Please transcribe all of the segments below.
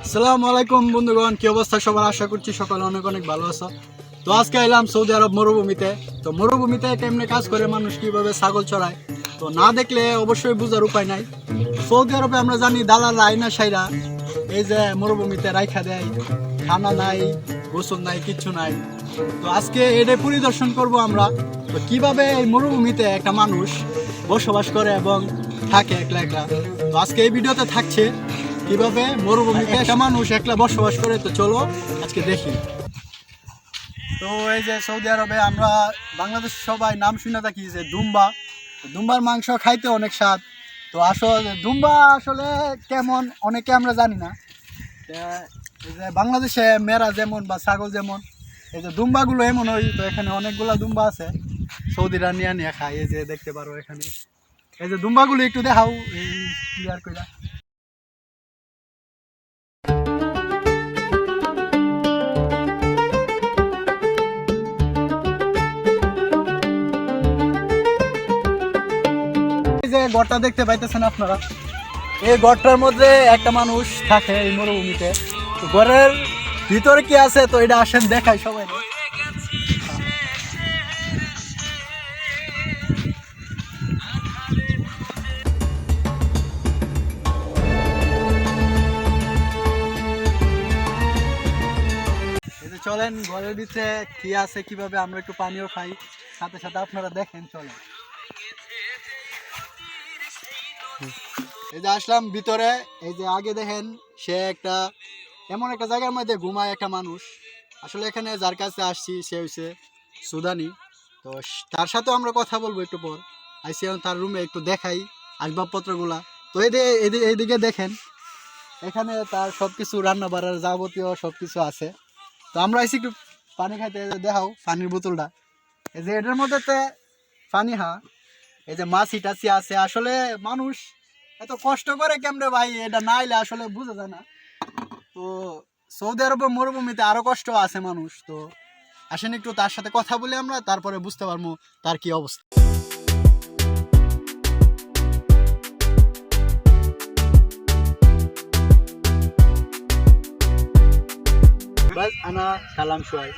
আসসালামু আলাইকুম বন্ধুগণ, কি অবস্থা সবার? আশা করছি সকালে অনেক অনেক ভালো আছো। তো আজকে এলাম সৌদি আরব মরুভূমিতে। তো মরুভূমিতে কেমনে কাজ করে মানুষ, কিভাবে ছাগল চড়ায়, তো না দেখলে অবশ্যই বোঝার উপায় নাই। সৌদি আরবে আমরা জানি দালাল আইনা সাইরা এই যে মরুভূমিতে রাইখা দেয়, খানা নাই, গোসল নাই, কিচ্ছু নাই। তো আজকে এটা পরিদর্শন করব আমরা, তো কিভাবে এই মরুভূমিতে একটা মানুষ বসবাস করে এবং থাকে একলা একলা। তো আজকে এই ভিডিওতে থাকছে কিভাবে মরুভূমিতে একটা মানুষ একলা বসবাস করে। তো চলো আজকে দেখি। তো এই যে সৌদি আরবে আমরা বাংলাদেশ সবাই নাম শুনে থাকি যে দুম্বা। দুম্বার মাংস খাইতে অনেক স্বাদ। তো আসলে দুম্বা আসলে কেমন অনেকে আমরা জানি না। এই যে বাংলাদেশে মেরা যেমন বা ছাগল যেমন, এই যে দুম্বাগুলো এমন হয়। তো এখানে অনেকগুলা দুম্বা আছে, সৌদিরা নিয়ে নিয়ে খায়। এই যে দেখতে পারো এখানে এই যে দুম্বাগুলো একটু দেখাও ক্লিয়ার করে। এই যে ঘরটা দেখতে পাইতেছেন আপনারা, এই ঘরটার মধ্যে একটা মানুষ থাকে এই মরুভূমিতে। তো ঘরের ভিতরে কি আছে তো এটা আসেন দেখাই সবাই। চলেন ঘরের ভিতরে কি আছে, কিভাবে আমরা একটু পানিও খাই, সাথে সাথে আপনারা দেখেন। চলেন, এই যে আসলাম ভিতরে। এই যে আগে দেখেন সে একটা এমন একটা জায়গার মধ্যে ঘুমায় একটা মানুষ। আসলে এখানে যার কাছে আসছি সে হচ্ছে সুদানি। তো তার সাথেও আমরা কথা বলবো একটু পর। আইসি তার রুমে একটু দেখাই আসবাবপত্রগুলা। তো এইদিকে দেখেন, এখানে তার সবকিছু রান্না বাড়ার যাবতীয় সবকিছু আছে। তো আমরা আইসি একটু পানি খাইতে, দেখাও পানির বোতলটা। এই যে এটার মধ্যে পানি এই যে মাছি টাছি আছে। আসলে মানুষ এত কষ্ট করে কেমনে ভাই, এটা না এলে আসলে বোঝা যায় না। তো সৌদি আরবের মরুভূমিতে আরো কষ্ট আছে মানুষ। তো আসেন একটু তার সাথে কথা বলে আমরা, তারপরে বুঝতে পারবো তার কি অবস্থা। بس أنا كلام شوي.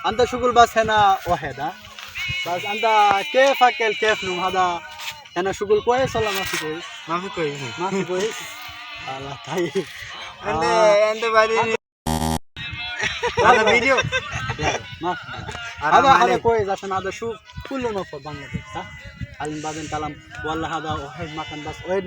أنت شغل بس هنا واحد بس أنت كيف أكل كيف نوم هذا هنا شغل كويس ولا ما في كويس؟ ما في كويس. ما في كويس؟ الله طيب. انت بعدين هذا فيديو ما في. هذا كويس عشان هذا شوف كله نوفر بنغلاديش صح؟ بعدين كلام والله هذا واحد مكان بس واحد